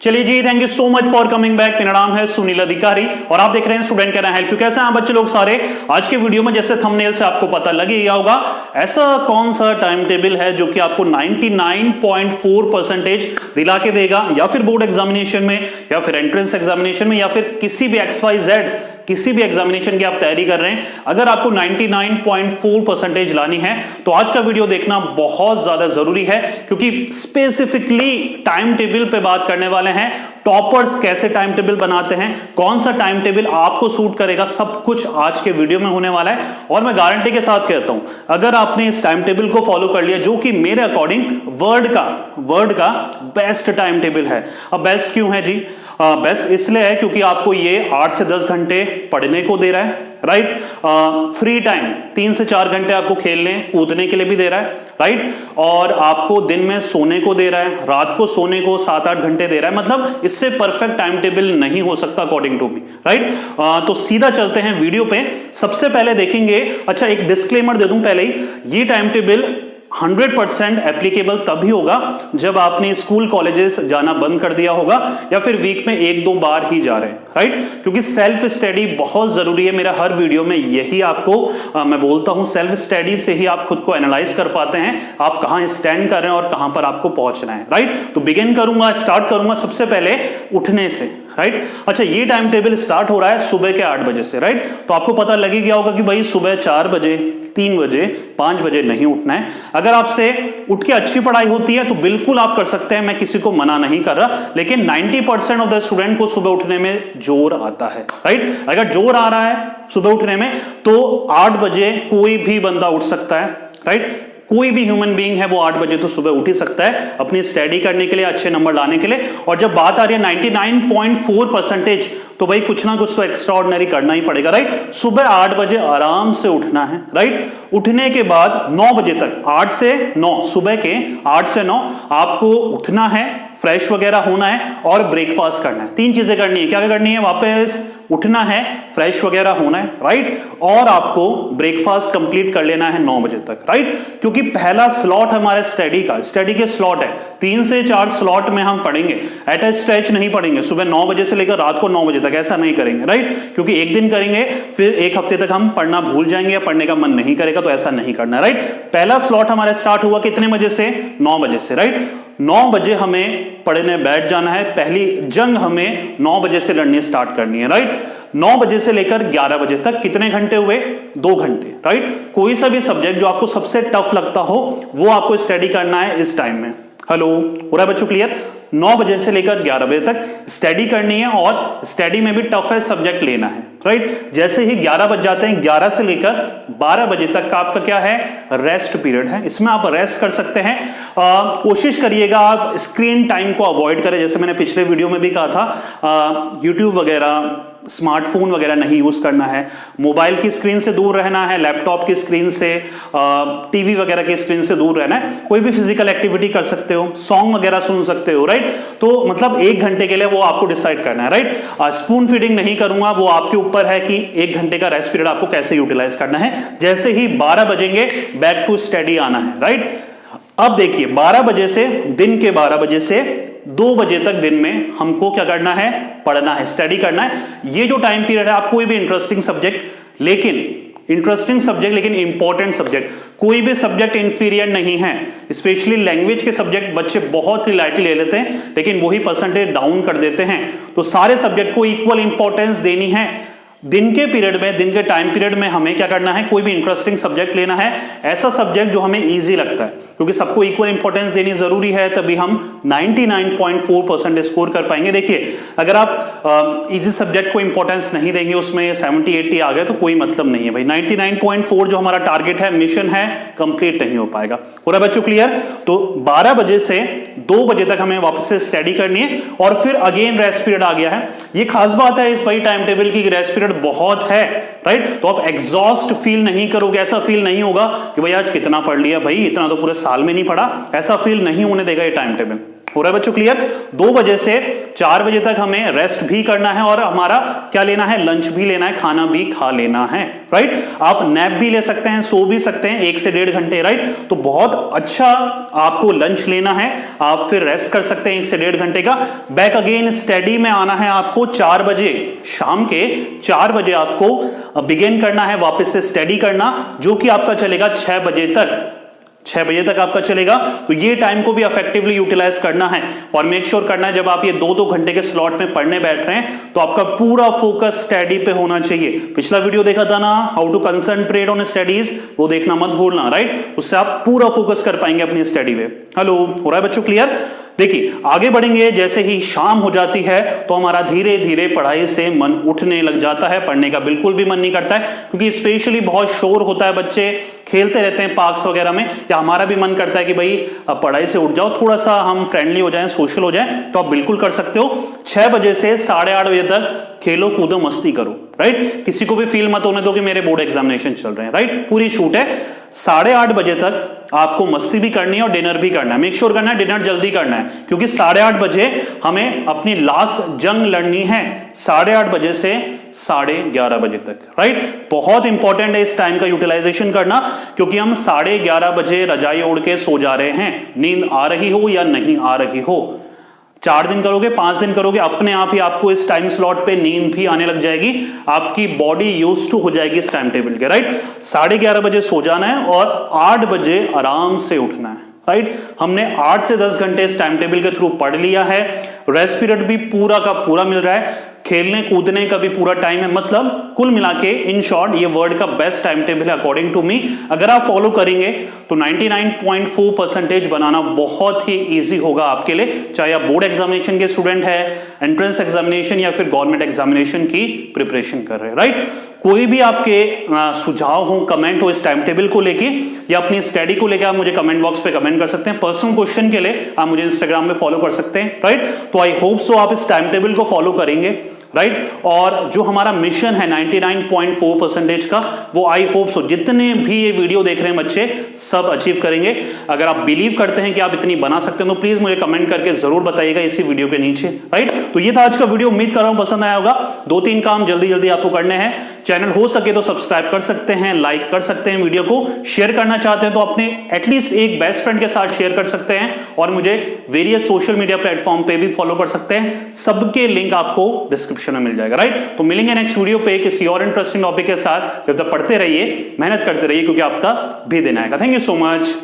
चलिए जी, thank you so much for coming back. मेरा नाम है सुनील अधिकारी और आप देख रहे हैं student can I help you. कैसे हैं बच्चे लोग सारे? आज के वीडियो में जैसे थंबनेल से आपको पता लग ही गया होगा, ऐसा कौन सा टाइम टेबल है जो कि आपको 99.4% दिला के देगा, या फिर बोर्ड एग्जामिनेशन में, या फिर एंट्रेंस एग्जामिनेशन में, या फिर किसी भी XYZ किसी भी एग्जामिनेशन की आप तैयारी कर रहे हैं, अगर आपको 99.4% लानी है तो आज का वीडियो देखना बहुत ज्यादा जरूरी है, क्योंकि स्पेसिफिकली टाइम टेबल पे बात करने वाले हैं। टॉपर्स कैसे टाइम टेबल बनाते हैं, कौन सा टाइम टेबल आपको सूट करेगा, सब कुछ आज के वीडियो में होने वाला है। और मैं गारंटी के साथ कहता हूं, अगर आपने इस टाइम टेबल को फॉलो कर लिया, जो कि मेरे अकॉर्डिंग वर्ल्ड का बेस्ट टाइम टेबल है। अब बेस्ट क्यों है जी? बेस्ट इसलिए है क्योंकि आपको ये 8 से 10 घंटे पढ़ने को दे रहा है, राइट। फ्री टाइम 3 से 4 घंटे आपको खेलने कूदने के लिए भी दे रहा है, राइट। और आपको दिन में सोने को दे रहा है, रात को सोने को 7-8 घंटे दे रहा है। मतलब इससे परफेक्ट टाइम टेबल नहीं हो सकता अकॉर्डिंग टू मी, राइट। तो सीधा चलते हैं वीडियो पे। सबसे पहले देखेंगे, अच्छा एक डिस्क्लेमर दे दूं पहले ही, ये टाइम टेबल 100% एप्लीकेबल तभी होगा जब आपने स्कूल कॉलेजेस जाना बंद कर दिया होगा, या फिर वीक में 1-2 बार ही जा रहे हैं, राइट। क्योंकि सेल्फ स्टडी बहुत जरूरी है। मेरा हर वीडियो में यही आपको मैं बोलता हूं, सेल्फ स्टडी से ही आप खुद को एनालाइज कर पाते हैं, आप कहां स्टैंड कर रहे हैं और कहां पर आपको पहुंचना है, राइट। तो स्टार्ट करूंगा सबसे पहले उठने से, राइट। अच्छा, ये टाइम टेबल स्टार्ट हो रहा है सुबह के 8 बजे से, राइट। तो आपको पता लग ही गया होगा कि भाई सुबह 4 बजे, 3 बजे, 5 बजे नहीं उठना है। अगर आपसे उठ के अच्छी पढ़ाई होती है तो बिल्कुल आप कर सकते हैं, मैं किसी को मना नहीं कर रहा, लेकिन 90% ऑफ द स्टूडेंट को सुबह उठने में जोर आता है, राइट। अगर जोर आ रहा है सुबह उठने में तो 8 बजे कोई भी बंदा उठ सकता है, राइट। कोई भी ह्यूमन बीइंग है वो 8 बजे तो सुबह उठ ही सकता है अपनी स्टडी करने के लिए, अच्छे नंबर लाने के लिए। और जब बात आ रही है 99.4%, तो भाई कुछ ना कुछ तो एक्स्ट्रा ऑर्डिनरी करना ही पड़ेगा, राइट। सुबह 8 बजे आराम से उठना है, राइट। उठने के बाद 9 बजे तक, 8 से 9, सुबह के 8 से 9 आपको उठना है, फ्रेश वगैरह होना है और ब्रेकफास्ट करना है। 3 चीजें करनी है। क्या क्या करनी है? वापस उठना है, फ्रेश वगैरह होना है, राइट। और आपको ब्रेकफास्ट कंप्लीट कर लेना है 9 बजे तक, राइट। क्योंकि पहला स्लॉट हमारे स्टडी के स्लॉट है, 3 से 4 स्लॉट में हम पढ़ेंगे, एट ए स्ट्रेच नहीं पढ़ेंगे सुबह 9 बजे से लेकर रात को 9 बजे तक, ऐसा नहीं करेंगे, राइट। क्योंकि एक दिन करेंगे फिर एक हफ्ते तक हम पढ़ना भूल जाएंगे या पढ़ने का मन नहीं करेगा, तो ऐसा नहीं करना, राइट। पहला स्लॉट हमारा स्टार्ट हुआ कितने बजे से? 9 बजे से, राइट। 9 बजे हमें पढ़ने बैठ जाना है। पहली जंग हमें 9 बजे से लड़नी स्टार्ट करनी है, राइट। 9 बजे से लेकर 11 बजे तक कितने घंटे हुए? 2 घंटे, राइट। कोई सा भी सब्जेक्ट जो आपको सबसे टफ लगता हो वो आपको स्टडी करना है इस टाइम में। हेलो, हो रहा है बच्चों क्लियर? 9 बजे से लेकर 11 बजे तक स्टडी करनी है, और स्टडी में भी टफेस्ट सब्जेक्ट लेना है, राइट। जैसे ही 11 बज जाते हैं, 11 से लेकर 12 बजे तक का आपका क्या है? रेस्ट पीरियड है। इसमें आप रेस्ट कर सकते हैं। कोशिश करिएगा आप स्क्रीन टाइम को अवॉइड करें, जैसे मैंने पिछले वीडियो में भी कहा था। यूट्यूब वगैरह, स्मार्टफोन वगैरह नहीं यूज करना है, मोबाइल की स्क्रीन से दूर रहना है, लैपटॉप की स्क्रीन से, टीवी वगैरह की स्क्रीन से दूर रहना है। कोई भी फिजिकल एक्टिविटी कर सकते हो, सॉन्ग वगैरह सुन सकते हो, राइट। तो मतलब 1 घंटे के लिए वो आपको डिसाइड करना है, राइट। स्पून फीडिंग नहीं करूंगा, वो आपके ऊपर है कि 1 घंटे का रेस्ट पीरियड आपको कैसे यूटिलाइज करना है। जैसे ही 12 बजेंगे बैक टू स्टडी आना है, राइट। अब देखिए 12 बजे से, दिन के 12 बजे से 2 बजे तक दिन में हमको क्या करना है? पढ़ना है, स्टडी करना है। ये जो टाइम पीरियड है, आप कोई भी इंटरेस्टिंग सब्जेक्ट लेकिन इंपॉर्टेंट सब्जेक्ट, कोई भी सब्जेक्ट इंफीरियर नहीं है। स्पेशली लैंग्वेज के सब्जेक्ट बच्चे बहुत ही लाइटली ले लेते हैं, लेकिन वही परसेंटेज डाउन कर देते हैं। तो सारे सब्जेक्ट को इक्वल इंपॉर्टेंस देनी है। दिन के पीरियड में, दिन के टाइम पीरियड में हमें क्या करना है? कोई भी इंटरेस्टिंग सब्जेक्ट लेना है, ऐसा सब्जेक्ट जो हमें इजी लगता है, क्योंकि सबको इक्वल इंपॉर्टेंस देनी जरूरी है, तभी हम 99.4% स्कोर कर पाएंगे। देखिए, अगर आप इजी सब्जेक्ट को इंपॉर्टेंस नहीं देंगे, उसमें 70-80 आ गए तो कोई मतलब नहीं है भाई। 99.4 जो हमारा टारगेट है, मिशन है, कंप्लीट नहीं हो पाएगा। पूरा बच्चों क्लियर? तो 12 बजे से 2 बजे तक हमें वापस से स्टडी करनी है, और फिर अगेन रेस्ट पीरियड आ गया है। ये खास बात है इस भाई टाइम टेबल की, रेस्ट पीरियड बहुत है, राइट। तो आप एग्जॉस्ट फील नहीं करोगे, ऐसा फील नहीं होगा कि भाई आज कितना पढ़ लिया, भाई इतना तो पूरे साल में नहीं पढ़ा, ऐसा फील नहीं होने देगा ये टाइम टेबल, हो रहा है बच्चों क्लियर? 2 बजे से 4 बजे तक हमें रेस्ट भी करना है और हमारा क्या लेना है, लंच भी लेना है, खाना भी खा लेना है, राइट? आप नैप भी ले सकते हैं, सो भी सकते हैं 1 से 1.5 घंटे, राइट? तो बहुत अच्छा आपको लंच लेना है, आप फिर रेस्ट कर सकते हैं 1 से 1.5 घंटे का। बैक अगेन स्टडी में आना है आपको 4 बजे, शाम के 4 बजे आपको बिगिन करना है वापस से स्टडी करना, जो कि आपका चलेगा 6 बजे तक। 6 बजे तक आपका चलेगा। तो ये टाइम को भी इफेक्टिवली यूटिलाइज करना है और मेक श्योर करना है जब आप ये 2-2 घंटे के स्लॉट में पढ़ने बैठ रहे हैं तो आपका पूरा फोकस स्टडी पे होना चाहिए। पिछला वीडियो देखा था ना, how to concentrate on studies, वो देखना मत भूलना, राइट? उससे आप पूरा फोकस कर पाएंगे अपनी स्टडी पे। हेलो, हो रहा है बच्चों क्लियर? देखिए आगे बढ़ेंगे, जैसे ही शाम हो जाती है तो हमारा धीरे धीरे पढ़ाई से मन उठने लग जाता है, पढ़ने का बिल्कुल भी मन नहीं करता है, क्योंकि स्पेशली बहुत शोर होता है, बच्चे खेलते रहते हैं पार्क्स वगैरह में, या हमारा भी मन करता है कि भाई अब पढ़ाई से उठ जाओ, थोड़ा सा हम फ्रेंडली हो जाएं, सोशल हो जाएं, तो आप बिल्कुल कर सकते हो। 6 बजे से 8:30 बजे तक खेलो कूदो मस्ती करो, राइट? किसी को भी फील मत होने दो कि मेरे बोर्ड एग्जामिनेशन चल रहे हैं, राइट? पूरी छूट है। 8:30 बजे तक आपको मस्ती भी करनी है और डिनर भी करना है। मेक श्योर करना है डिनर जल्दी करना है, क्योंकि 8:30 बजे हमें अपनी लास्ट जंग लड़नी है, 8:30 बजे से 11:30 बजे तक, राइट? बहुत इंपॉर्टेंट है इस टाइम का यूटिलाइजेशन करना, क्योंकि हम 11:30 बजे रजाई ओढ़ के सो जा रहे हैं, नींद आ रही हो या नहीं आ रही हो। 4 दिन करोगे, 5 दिन करोगे, अपने आप ही आपको इस टाइम स्लॉट पे नींद भी आने लग जाएगी, आपकी बॉडी यूज्ड टू हो जाएगी इस टाइम टेबल के, राइट? 11:30 बजे सो जाना है और 8 बजे आराम से उठना है, राइट? हमने 8 से 10 घंटे इस टाइम टेबल के थ्रू पढ़ लिया है, रेस्ट पीरियड भी पूरा का पूरा मिल रहा है, खेलने कूदने का भी पूरा टाइम है, मतलब कुल मिला के इन शॉर्ट ये वर्ल्ड का बेस्ट टाइम टेबल है अकॉर्डिंग टू मी। अगर आप फॉलो करेंगे तो 99.4% बनाना बहुत ही इजी होगा आपके लिए, चाहे आप बोर्ड एग्जामिनेशन के स्टूडेंट है, एंट्रेंस एग्जामिनेशन या फिर गवर्नमेंट एग्जामिनेशन की प्रिपरेशन कर रहे हैं, राइट? कोई भी आपके सुझाव हो, कमेंट हो इस टाइम टेबल को लेके या अपनी स्टडी को लेके, आप मुझे कमेंट बॉक्स पे कमेंट कर सकते हैं। पर्सनल क्वेश्चन के लिए आप मुझे इंस्टाग्राम पे फॉलो कर सकते हैं, राइट? तो आई होप सो आप इस टाइम टेबल को फॉलो करेंगे, राइट? और जो हमारा मिशन है 99.4% का, वो आई होप सो जितने भी ये वीडियो देख रहे हैं बच्चे सब अचीव करेंगे। अगर आप बिलीव करते हैं कि आप इतनी बना सकते हैं तो प्लीज मुझे कमेंट करके जरूर बताइएगा इसी वीडियो के नीचे, राइट? तो ये था आज का वीडियो, उम्मीद कर रहा हूं पसंद आया होगा। 2-3 काम जल्दी जल्दी आपको करने हैं। चैनल हो सके तो सब्सक्राइब कर सकते हैं, लाइक कर सकते हैं, वीडियो को शेयर करना चाहते हैं तो अपने एटलीस्ट एक बेस्ट फ्रेंड के साथ शेयर कर सकते हैं, और मुझे वेरियस सोशल मीडिया प्लेटफॉर्म पे भी फॉलो कर सकते हैं, सबके लिंक आपको डिस्क्रिप्शन में मिल जाएगा, राइट? तो मिलेंगे नेक्स्ट वीडियो पे किसी और इंटरेस्टिंग टॉपिक के साथ। जब तक पढ़ते रहिए, मेहनत करते रहिए, क्योंकि आपका भी दिन आएगा। Thank you so much.